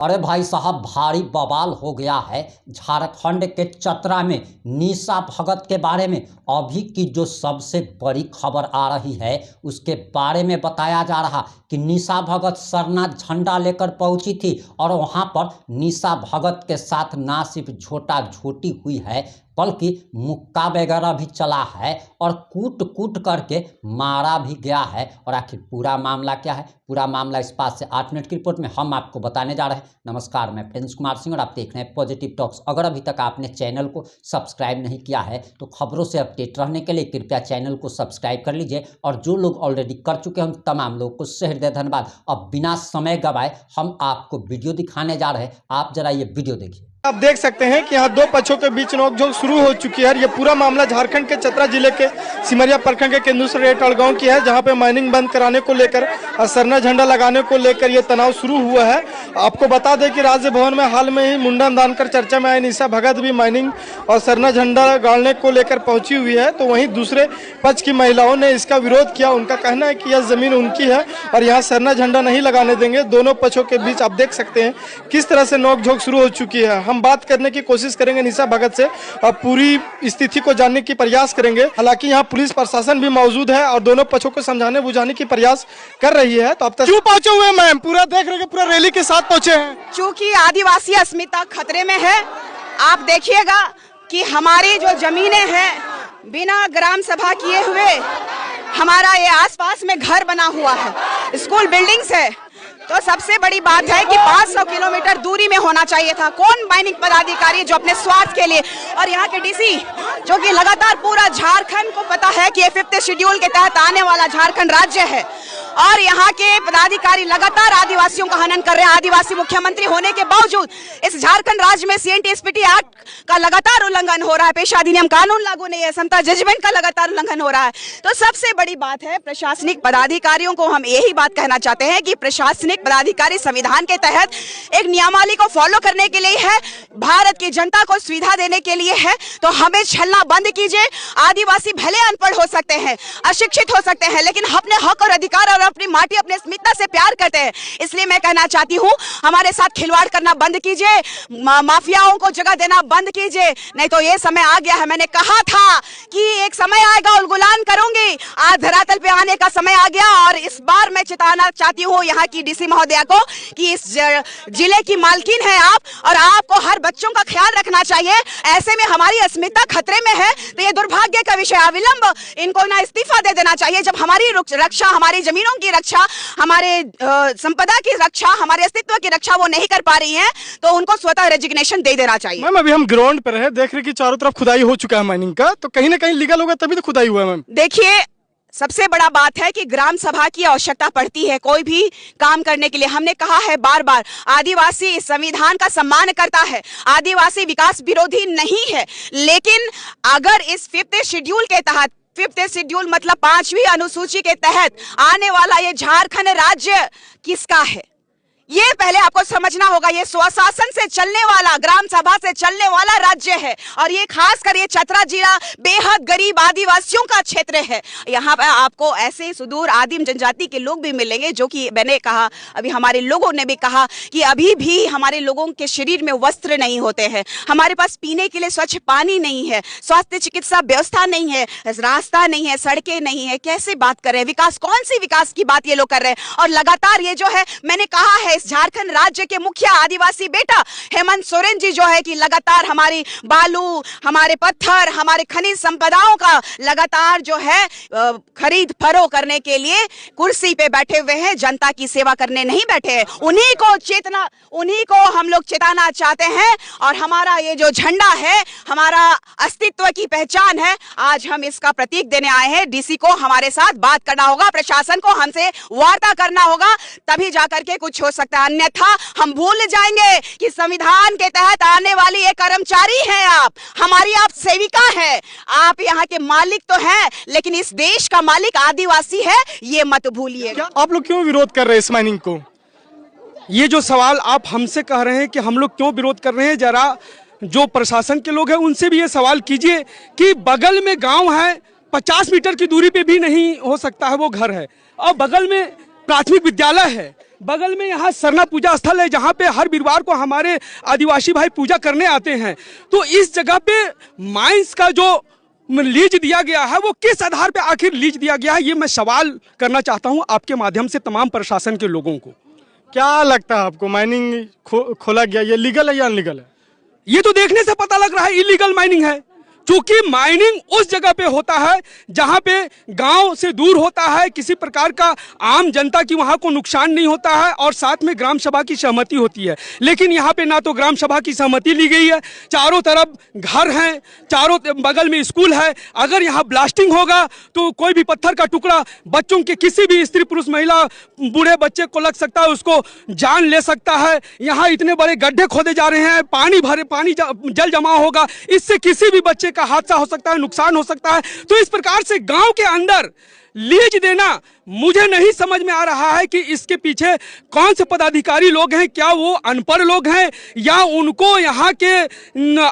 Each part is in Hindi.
अरे भाई साहब, भारी बवाल हो गया है झारखंड के चतरा में। निशा भगत के बारे में अभी की जो सबसे बड़ी खबर आ रही है उसके बारे में बताया जा रहा कि निशा भगत सरना झंडा लेकर पहुंची थी और वहां पर निशा भगत के साथ ना सिर्फ झोटा झोटी हुई है बल्कि मुक्का वगैरह भी चला है और कूट कूट करके मारा भी गया है। और आखिर पूरा मामला क्या है, पूरा मामला इस बात से 8 मिनट की रिपोर्ट में हम आपको बताने जा रहे हैं। नमस्कार, मैं प्रिंस कुमार सिंह और आप देख रहे हैं पॉजिटिव टॉक्स। अगर अभी तक आपने चैनल को सब्सक्राइब नहीं किया है तो खबरों से अपडेट रहने के लिए कृपया चैनल को सब्सक्राइब कर लीजिए और जो लोग ऑलरेडी कर चुके हैं उन तमाम लोगों को हृदय धन्यवाद। अब बिना समय गवाए हम आपको वीडियो दिखाने जा रहे हैं, आप जरा ये वीडियो देखिए। आप देख सकते हैं कि यहाँ दो पक्षों के बीच नोकझोंक शुरू हो चुकी है। ये पूरा मामला झारखंड के चतरा जिले के सिमरिया प्रखंड के केंदुसरेट गांव की है, जहाँ पे माइनिंग बंद कराने को लेकर और सरना झंडा लगाने को लेकर ये तनाव शुरू हुआ है। आपको बता दें कि राज्य भवन में हाल में ही मुंडन दान कर चर्चा में आई निशा भगत भी माइनिंग और सरना झंडा गाड़ने को लेकर पहुंची हुई है। तो वहीं दूसरे पक्ष की महिलाओं ने इसका विरोध किया। उनका कहना है कि यह जमीन उनकी है और यहाँ सरना झंडा नहीं लगाने देंगे। दोनों पक्षों के बीच आप देख सकते हैं किस तरह से नोकझोंक शुरू हो चुकी है। हम बात करने की कोशिश करेंगे निशा भगत से और पूरी स्थिति को जानने की प्रयास करेंगे। हालांकि यहाँ पुलिस प्रशासन भी मौजूद है और दोनों पक्षों को समझाने बुझाने की प्रयास कर रही है। तो अब तक क्यों पहुंचे हुए मैम? पूरा देख रहे हैं, पूरा रैली के साथ पहुंचे हैं। चूंकि आदिवासी अस्मिता खतरे में है। आप देखिएगा कि हमारी जो जमीनें हैं बिना ग्राम सभा किए हुए हमारा ये आसपास में घर बना हुआ है, स्कूल बिल्डिंग्स है। तो सबसे बड़ी बात है कि 500 किलोमीटर दूरी में होना चाहिए था। कौन माइनिंग पदाधिकारी जो अपने स्वार्थ के लिए, और यहाँ के डीसी जो कि लगातार पूरा झारखंड को पता है कि ये 5th शेड्यूल के तहत आने वाला झारखंड राज्य है और यहाँ के पदाधिकारी लगातार आदिवासियों का हनन कर रहे हैं। आदिवासी मुख्यमंत्री होने के बावजूद इस झारखंड राज्य में CNTSPT एक्ट का लगातार उल्लंघन हो रहा है, पेशा अधिनियम कानून लागू नहीं है, समता जजमेंट का लगातार उल्लंघन हो रहा है। तो सबसे बड़ी बात है प्रशासनिक पदाधिकारियों को हम यही बात कहना चाहते हैं कि प्रशासनिक पदाधिकारी संविधान के तहत एक नियमावली को फॉलो करने के लिए है, भारत की जनता को सुविधा देने के लिए है। तो हमें छलना बंद कीजिए। आदिवासी भले अनपढ़ हो सकते हैं, अशिक्षित हो सकते हैं, लेकिन अपने हक और अधिकार और अपनी माटी अपने अस्मिता से प्यार करते हैं। इसलिए मैं कहना चाहती हूँ हमारे साथ खिलवाड़ करना बंद कीजिए, माफियाओं को जगह देना बंद कीजिए, नहीं तो ये समय आ गया है। मैंने कहा था कि एक समय आएगा उलगुलान करूंगी, आज धरातल पे आने का समय आ गया। और इस बार मैं चेताना चाहती हूँ यहाँ की डीसी महोदया को कि इस जिले की मालकिन है आप और आपको हर बच्चों का ख्याल रखना चाहिए। ऐसे में हमारी अस्मिता खतरे में है तो ये दुर्भाग्य का विषय, अविलंब इनको ना इस्तीफा दे देना चाहिए। जब हमारी रक्षा, हमारी जमीनों की रक्षा, हमारे संपदा की रक्षा, हमारे अस्तित्व की रक्षा वो नहीं कर पा रही है तो उनको स्वतः रेजिग्नेशन दे देना चाहिए। मैम अभी हम ग्राउंड पर है, देख रहे कि चारों तरफ खुदाई हो चुका है माइनिंग का, तो कहीं ना कहीं लीगल होगा तभी तो खुदाई हुआ है। मैम देखिए, सबसे बड़ा बात है कि ग्राम सभा की आवश्यकता पड़ती है कोई भी काम करने के लिए। हमने कहा है बार बार, आदिवासी संविधान का सम्मान करता है, आदिवासी विकास विरोधी नहीं है। लेकिन अगर इस 5th शेड्यूल के तहत, 5th शेड्यूल मतलब 5वीं अनुसूची के तहत आने वाला ये झारखंड राज्य किसका है, ये पहले आपको समझना होगा। ये स्वशासन से चलने वाला, ग्राम सभा से चलने वाला राज्य है और ये खासकर ये चतरा जिला बेहद गरीब आदिवासियों का क्षेत्र है। यहाँ पर आपको ऐसे सुदूर आदिम जनजाति के लोग भी मिलेंगे जो कि मैंने कहा, अभी हमारे लोगों ने भी कहा कि अभी भी हमारे लोगों के शरीर में वस्त्र नहीं होते हैं, हमारे पास पीने के लिए स्वच्छ पानी नहीं है, स्वास्थ्य चिकित्सा व्यवस्था नहीं है, रास्ता नहीं है, सड़कें नहीं है। कैसे बात कर रहे हैं विकास? कौन सी विकास की बात ये लोग कर रहे हैं? और लगातार ये जो है, मैंने कहा है, झारखंड राज्य के मुखिया आदिवासी बेटा हेमंत सोरेन जी जो है कि लगातार हमारी बालू, हमारे पत्थर, हमारे खनिज संपदाओं का लगातार जो है खरीद फरो करने के लिए कुर्सी पे बैठे हुए हैं, जनता की सेवा करने नहीं बैठे हैं। उन्हीं को हम लोग चेताना चाहते हैं। और हमारा ये जो झंडा है, हमारा अस्तित्व की पहचान है, आज हम इसका प्रतीक देने आए हैं। डीसी को हमारे साथ बात करना होगा, प्रशासन को हमसे वार्ता करना होगा, तभी जाकर के कुछ हो सकता है। अन्यथा हम भूल जाएंगे कि संविधान के तहत आने वाली एक कर्मचारी हैं आप, हमारी आप सेविका है। आप यहाँ के मालिक तो हैं लेकिन इस देश का मालिक आदिवासी है, ये मत भूलिएगा। आप लोग क्यों विरोध कर रहे हैं इस माइनिंग को? ये जो सवाल आप हमसे कह रहे हैं कि हम लोग क्यों विरोध कर रहे हैं, जरा जो प्रशासन के लोग हैं उनसे भी ये सवाल कीजिए कि बगल में गांव है, 50 मीटर की दूरी पे भी नहीं हो सकता है वो घर है, और बगल में प्राथमिक विद्यालय है, बगल में यहाँ सरना पूजा स्थल है जहाँ पे हर वीरवार को हमारे आदिवासी भाई पूजा करने आते हैं। तो इस जगह पे माइंस का जो लीज दिया गया है वो किस आधार पे आखिर लीज दिया गया है, ये मैं सवाल करना चाहता हूँ आपके माध्यम से तमाम प्रशासन के लोगों को। क्या लगता है आपको, माइनिंग खोला गया ये लीगल है या अनलीगल है? ये तो देखने से पता लग रहा है इलीगल माइनिंग है, क्योंकि माइनिंग उस जगह पे होता है जहां पे गांव से दूर होता है, किसी प्रकार का आम जनता की वहां को नुकसान नहीं होता है और साथ में ग्राम सभा की सहमति होती है। लेकिन यहां पे ना तो ग्राम सभा की सहमति ली गई है, चारों तरफ घर हैं, चारों बगल में स्कूल है। अगर यहाँ ब्लास्टिंग होगा तो कोई भी पत्थर का टुकड़ा बच्चों के किसी भी स्त्री पुरुष महिला बूढ़े बच्चे को लग सकता है, उसको जान ले सकता है। यहाँ इतने बड़े गड्ढे खोदे जा रहे हैं, पानी जल जमा होगा, इससे किसी भी बच्चे का हादसा हो सकता है, नुकसान हो सकता है। तो इस प्रकार से गांव के अंदर लीज देना मुझे नहीं समझ में आ रहा है कि इसके पीछे कौन से पदाधिकारी लोग हैं, क्या वो अनपढ़ लोग हैं या उनको यहाँ के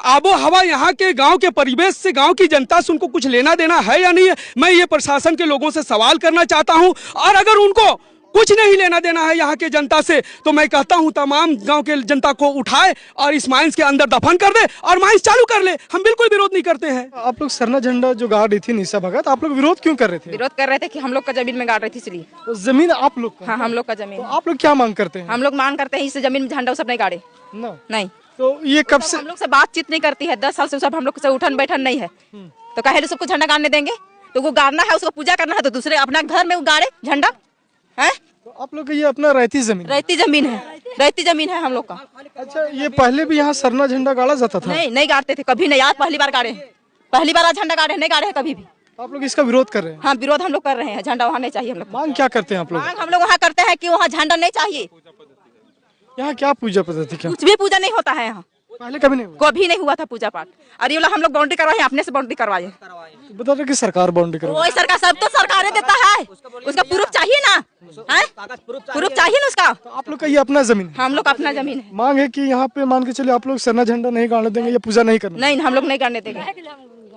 आबो हवा, यहाँ के गांव के परिवेश से, गांव की जनता से उनको कुछ लेना देना है या नहीं है। मैं ये प्रशासन के लोगों से सवाल करना चाहता हूँ और अगर उनको कुछ नहीं लेना देना है यहाँ के जनता से तो मैं कहता हूँ तमाम गांव के जनता को उठाए और इस माइंस के अंदर दफन कर दे और माइंस चालू कर ले। हम बिल्कुल विरोध नहीं करते हैं। आप लोग सरना झंडा जो गाड़ रही थी निशा भगत, आप लोग विरोध क्यों कर रहे थे? विरोध कर रहे थे कि हम लोग का जमीन में गाड़ रही थी, इसलिए। तो जमीन आप लोग का? हाँ, हम लोग का जमीन। तो आप लोग क्या मांग करते हैं? हम लोग मांग करते हैं इस जमीन में झंडा सब नहीं गाड़े। नहीं। तो ये कब से हम लोग से बातचीत नहीं करती है, 10 साल से सब हम लोग से उठन बैठन नहीं है, तो कहे सबको झंडा गाड़ने देंगे? तो वो गाड़ना है, उसको पूजा करना है तो दूसरे अपना घर में गाड़े झंडा है। तो आप लोग का ये अपना रहती जमीन है, रहती जमीन है हम लोग का। अच्छा, ये पहले भी यहाँ सरना झंडा गाड़ा जाता था? नहीं गाड़ते थे कभी नहीं, आज पहली बार गाड़े, पहली बार आज झंडा गाड़े, नहीं गाड़े कभी भी। आप लोग इसका विरोध कर रहे हैं? हाँ, विरोध हम लोग कर रहे हैं, झंडा वहाँ नहीं चाहिए हम लोग। मांग क्या करते हैं आप लोग? हम लोग वहाँ करते हैं कि वहाँ झंडा नहीं चाहिए। यहाँ क्या पूजा पद्धति, क्या कुछ भी पूजा नहीं होता है यहाँ, पहले कभी नहीं हुआ? कभी नहीं हुआ था पूजा पाठ। अरे वाला हम लोग बाउंड्री करवाए, अपने से बाउंड्री करवाए। बता रहे कि सरकार बाउंड्री करवाए। वही सरकार, सब तो सरकारें देता है, उसका प्रूफ चाहिए ना, है प्रूफ चाहिए ना उसका। तो आप लोग का ये अपना जमीन है? हम लोग का अपना जमीन है। मांग है कि यहाँ पे मान के चलिए आप लोग सरना झंडा नहीं गाड़ने देंगे या पूजा नहीं करना? नहीं, हम लोग नहीं करने देंगे,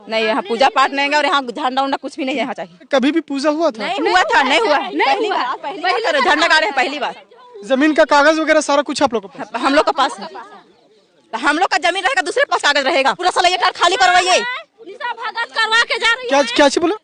नहीं यहाँ पूजा पाठ नहीं, और यहाँ झंडा उंडा कुछ भी नहीं यहाँ चाहिए। कभी भी पूजा हुआ था? नहीं हुआ था, नहीं हुआ, पहली बार झंडा गाड़े हैं, पहली बार। जमीन का कागज वगैरह सारा कुछ आप लोग के पास? हम लोग के पास है, हम लोग का जमीन रहेगा, दूसरे पास कागज रहेगा। पूरा सलैया खाली करवाइए। निशा भगत करवा के जा रही है। क्या चीज बोला?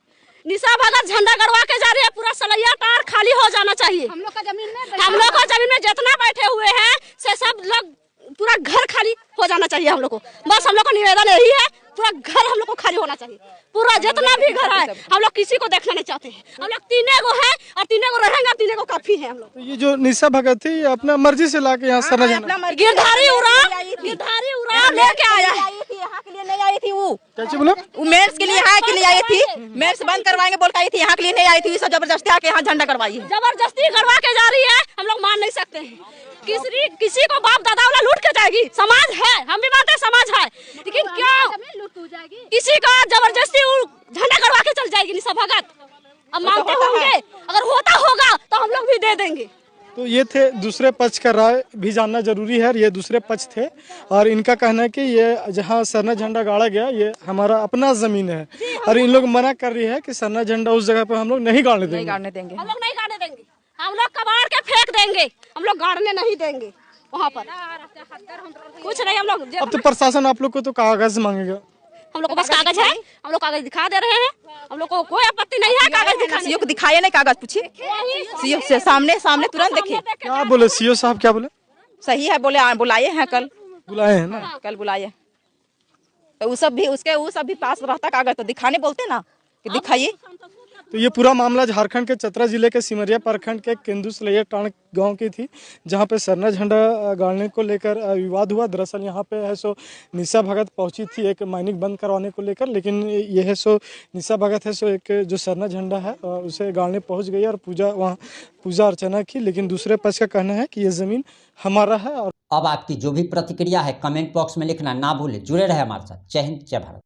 निशा भगत झंडा गड़वा के जा रही है, पूरा सलैया टार खाली हो जाना चाहिए। हम लोग का जमीन में जितना बैठे हुए हैं से सब लोग पूरा घर खाली हो जाना चाहिए हम लोग को। बस हम लोग को निवेदन यही है, पूरा घर हम लोग को खाली होना चाहिए, पूरा जितना भी घर है। हम लोग किसी को देखना नहीं चाहते हैं, हम लोग तीने को है और तीने को रहेंगे, तीने को काफी है हम लोग। तो ये जो निशा भगत थी अपना मर्जी से लाके यहाँ सरना झंडा गिरधारी उड़ा लेके आया है। यहाँ के लिए नहीं आई थी वो, क्या चीज बोला? वो मेंस के लिए यहाँ के लिए आई थी, मेंस बंद करवाएंगे बोल के आई थी, यहाँ के लिए नहीं आई थी। सब जबरदस्ती आके यहाँ झंडा करवाई है, जबरदस्ती करवा के जा रही है। हम लोग मान नहीं सकते हैं, किसी को बाप दादा वाला लूट के जाएगी। समाज है, हम भी मानते हैं समाज है, लेकिन क्यों किसी का जबरदस्ती झंडा करवा के चल जाएगी निशा भगत? अब मानते होंगे, अगर होता होगा तो हम लोग भी दे देंगे। तो ये थे दूसरे पक्ष का राय भी जानना जरूरी है। ये दूसरे पक्ष थे और इनका कहना है कि ये जहाँ सरना झंडा गाड़ा गया ये हमारा अपना जमीन है और इन लोग मना कर रही है कि सरना झंडा उस जगह पे हम लोग नहीं गाड़ने देंगे। हम लोग नहीं गाड़ने देंगे, हम लोग कबाड़ के फेंक देंगे, हम लोग गाड़ने नहीं देंगे वहाँ पर कुछ नहीं। हम लोग अब तो प्रशासन आप लोग को तो कागज मांगेगा। हम लोग को बस कागज है, हम लोग कागज दिखा दे रहे हैं, हम लोग को कोई आपत्ति नहीं है कागज दिखाने। सीओ को दिखाइए नहीं कागज, पूछिए सीओ से सामने तुरंत देखिए। क्या बोले सीओ साहब, क्या बोले? सही है, बोले बुलाए हैं, कल बुलाए हैं ना, कल बुलाए। तो वो सब भी पास रहता कागज, तो दिखाने बोलते ना कि दिखाइए। तो ये पूरा मामला झारखंड के चतरा जिले के सिमरिया प्रखंड के केंदू सलैया टाण गांव की थी, जहां पे सरना झंडा गाड़ने को लेकर विवाद हुआ। दरअसल यहां पे है सो निशा भगत पहुंची थी एक माइनिंग बंद करवाने को लेकर, लेकिन ये है सो निशा भगत है सो एक जो सरना झंडा है उसे गाड़ने पहुंच गई और वहाँ पूजा अर्चना की। लेकिन दूसरे पक्ष का कहना है कि ये ज़मीन हमारा है। और अब आपकी जो भी प्रतिक्रिया है कमेंट बॉक्स में लिखना ना भूलें। जुड़े रहे हमारे साथ। जय हिंद, जय भारत।